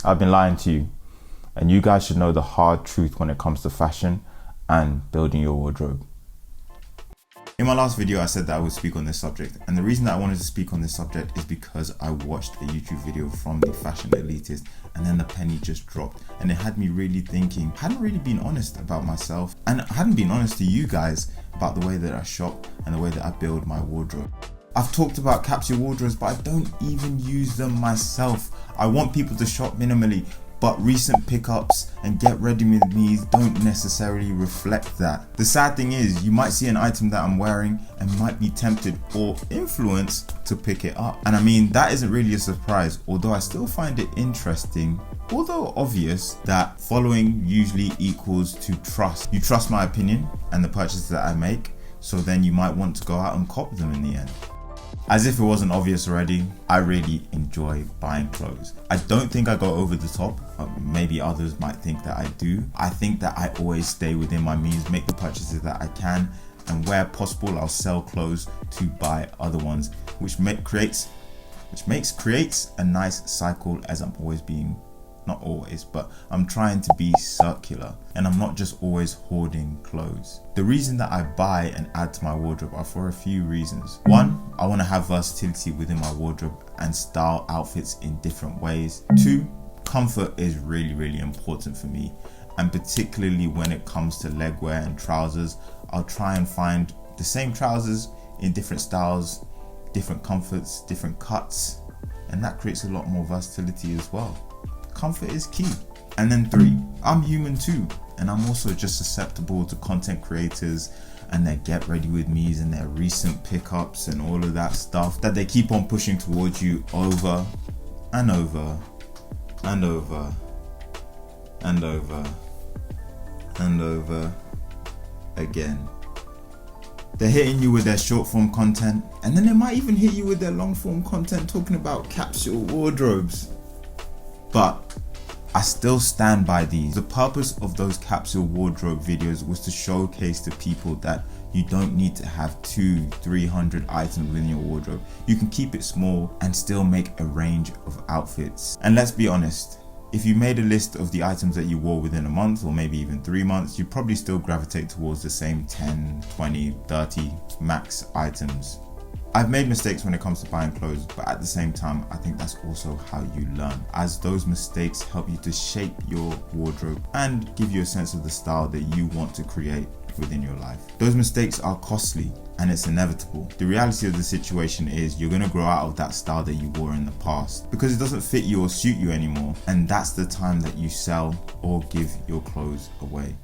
I've been lying to you, and you guys should know the hard truth when it comes to fashion and building your wardrobe. In my last video, I said that I would speak on this subject, and the reason that I wanted to speak on this subject is because I watched a YouTube video from the fashion elitist, and then the penny just dropped, and it had me really thinking. I hadn't really been honest about myself, and I hadn't been honest to you guys about the way that I shop and the way that I build my wardrobe. I've talked about capsule wardrobes, but I don't even use them myself. I want people to shop minimally, but recent pickups and get ready with me's don't necessarily reflect that. The sad thing is, you might see an item that I'm wearing and might be tempted or influenced to pick it up. And I mean, that isn't really a surprise, although I still find it interesting, although obvious, that following usually equals to trust. You trust my opinion and the purchases that I make, so then you might want to go out and cop them in the end. As if it wasn't obvious already, I really enjoy buying clothes. I don't think I go over the top. Maybe others might think that I do. I think that I always stay within my means, make the purchases that I can, and where possible, I'll sell clothes to buy other ones, which creates a nice cycle, as I'm always being, not always, but I'm trying to be circular, and I'm not just always hoarding clothes. The reason that I buy and add to my wardrobe are for a few reasons. One, I want to have versatility within my wardrobe and style outfits in different ways. Two, comfort is really important for me, and particularly when it comes to leg wear and trousers, I'll try and find the same trousers in different styles, different comforts, different cuts, and that creates a lot more versatility as well. Comfort is key. And then three, I'm human too, and I'm also just susceptible to content creators and their get ready with me's and their recent pickups and all of that stuff that they keep on pushing towards you over and over and over and over and over again. They're hitting you with their short form content, and then they might even hit you with their long form content talking about capsule wardrobes. But I still stand by these. The purpose of those capsule wardrobe videos was to showcase to people that you don't need to have 200-300 items within your wardrobe. You can keep it small and still make a range of outfits. And let's be honest, if you made a list of the items that you wore within a month or maybe even 3 months, you probably still gravitate towards the same 10, 20, 30 max items. I've made mistakes when it comes to buying clothes, but at the same time, I think that's also how you learn, as those mistakes help you to shape your wardrobe and give you a sense of the style that you want to create within your life. Those mistakes are costly and it's inevitable. The reality of the situation is you're going to grow out of that style that you wore in the past because it doesn't fit you or suit you anymore, and that's the time that you sell or give your clothes away.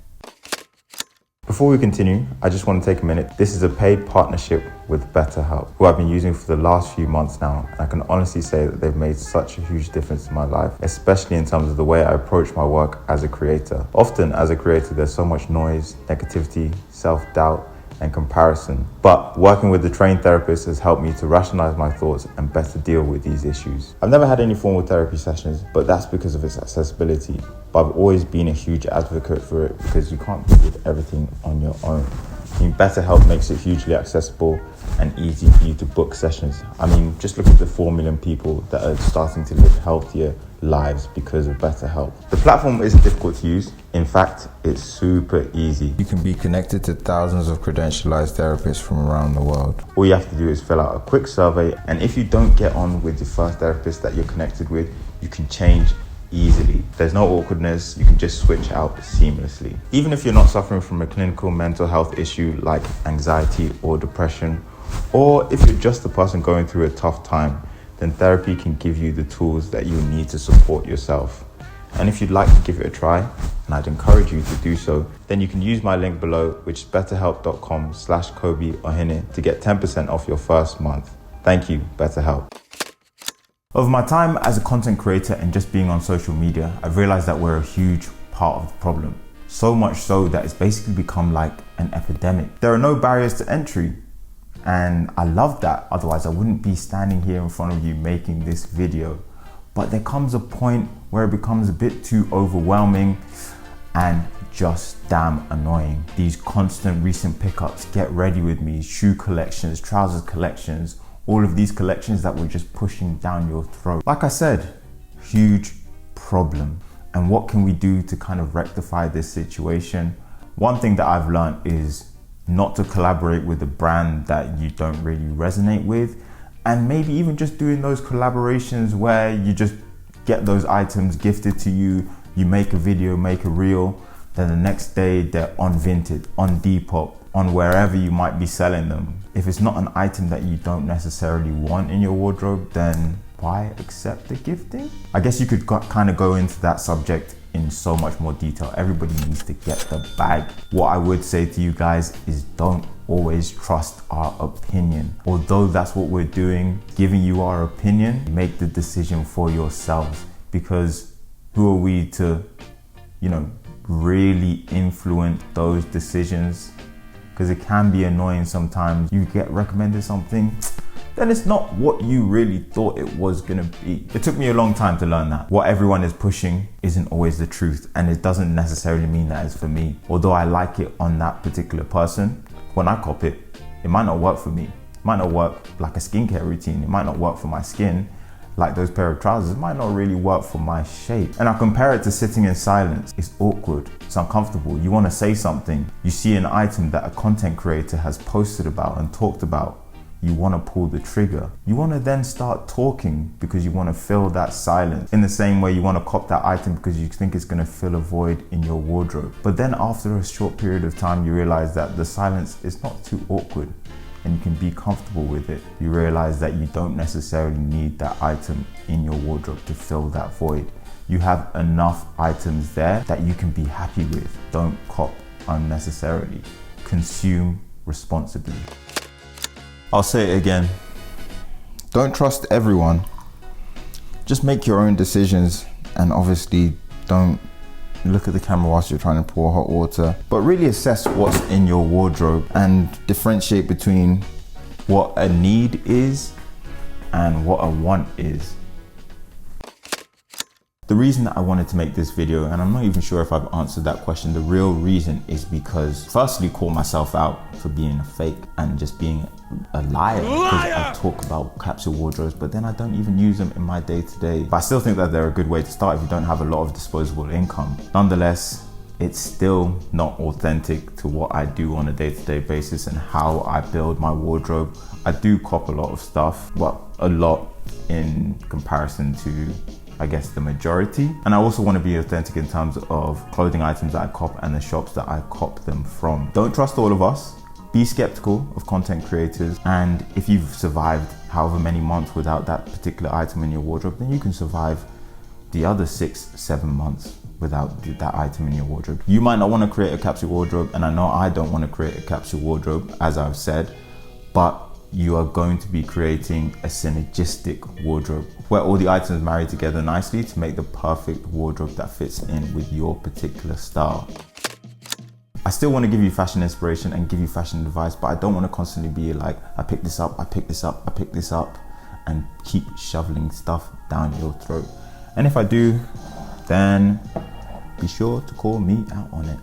Before we continue, I just want to take a minute. This is a paid partnership with BetterHelp, who I've been using for the last few months now. And I can honestly say that they've made such a huge difference in my life, especially in terms of the way I approach my work as a creator. Often as a creator, there's so much noise, negativity, self-doubt, and comparison. But working with the trained therapist has helped me to rationalize my thoughts and better deal with these issues. I've never had any formal therapy sessions, but that's because of its accessibility. But I've always been a huge advocate for it because you can't deal with everything on your own. I mean, BetterHelp makes it hugely accessible and easy for you to book sessions. I mean, just look at the 4 million people that are starting to live healthier lives because of BetterHelp. The platform isn't difficult to use. In fact, it's super easy. You can be connected to thousands of credentialized therapists from around the world. All you have to do is fill out a quick survey, and if you don't get on with the first therapist that you're connected with, you can change easily. There's no awkwardness, you can just switch out seamlessly. Even if you're not suffering from a clinical mental health issue like anxiety or depression, or if you're just a person going through a tough time, then therapy can give you the tools that you need to support yourself. And if you'd like to give it a try, and I'd encourage you to do so, then you can use my link below, which is betterhelp.com/KobeOhene to get 10% off your first month. Thank you, BetterHelp. Over my time as a content creator and just being on social media, I've realized that we're a huge part of the problem. So much so that it's basically become like an epidemic. There are no barriers to entry. And I love that, otherwise I wouldn't be standing here in front of you making this video. But there comes a point where it becomes a bit too overwhelming and just damn annoying. These constant recent pickups, get ready with me, shoe collections, trousers collections, all of these collections that were just pushing down your throat. Like I said, huge problem? And what can we do to kind of rectify this situation? One thing that I've learned is not to collaborate with a brand that you don't really resonate with, and maybe even just doing those collaborations where you just get those items gifted to you, you make a video, make a reel, then the next day they're on Vinted, on Depop, on wherever you might be selling them. If it's not an item that you don't necessarily want in your wardrobe, then why accept the gifting? I guess you could kind of go into that subject in so much more detail. Everybody needs to get the bag. What I would say to you guys is don't always trust our opinion. Although that's what we're doing, giving you our opinion, make the decision for yourselves, because who are we to, really influence those decisions? Because it can be annoying sometimes. You get recommended something, then it's not what you really thought it was gonna be. It took me a long time to learn that. What everyone is pushing isn't always the truth, and it doesn't necessarily mean that it's for me. Although I like it on that particular person, when I cop it, it might not work for me. It might not work like a skincare routine. It might not work for my skin. Like those pair of trousers, it might not really work for my shape. And I compare it to sitting in silence. It's awkward, it's uncomfortable. You wanna say something. You see an item that a content creator has posted about and talked about. You wanna pull the trigger. You wanna then start talking because you wanna fill that silence. In the same way you wanna cop that item because you think it's gonna fill a void in your wardrobe. But then after a short period of time, you realize that the silence is not too awkward and you can be comfortable with it. You realize that you don't necessarily need that item in your wardrobe to fill that void. You have enough items there that you can be happy with. Don't cop unnecessarily. Consume responsibly. I'll say it again. Don't trust everyone. Just make your own decisions, and obviously don't look at the camera whilst you're trying to pour hot water, but really assess what's in your wardrobe and differentiate between what a need is and what a want is. The reason that I wanted to make this video, and I'm not even sure if I've answered that question, the real reason is because firstly, call myself out for being a fake and just being a liar. Because I talk about capsule wardrobes, but then I don't even use them in my day-to-day. But I still think that they're a good way to start if you don't have a lot of disposable income. Nonetheless, it's still not authentic to what I do on a day-to-day basis and how I build my wardrobe. I do cop a lot of stuff, well, a lot in comparison to, I guess, the majority. And I also want to be authentic in terms of clothing items that I cop and the shops that I cop them from. Don't trust all of us. Be skeptical of content creators. And if you've survived however many months without that particular item in your wardrobe, then you can survive the other 6-7 months without that item in your wardrobe. You might not want to create a capsule wardrobe, and I know I don't want to create a capsule wardrobe, as I've said, but you are going to be creating a synergistic wardrobe where all the items marry together nicely to make the perfect wardrobe that fits in with your particular style. I still want to give you fashion inspiration and give you fashion advice, but I don't want to constantly be like, I pick this up, I pick this up, I pick this up, and keep shoveling stuff down your throat. And if I do, then be sure to call me out on it.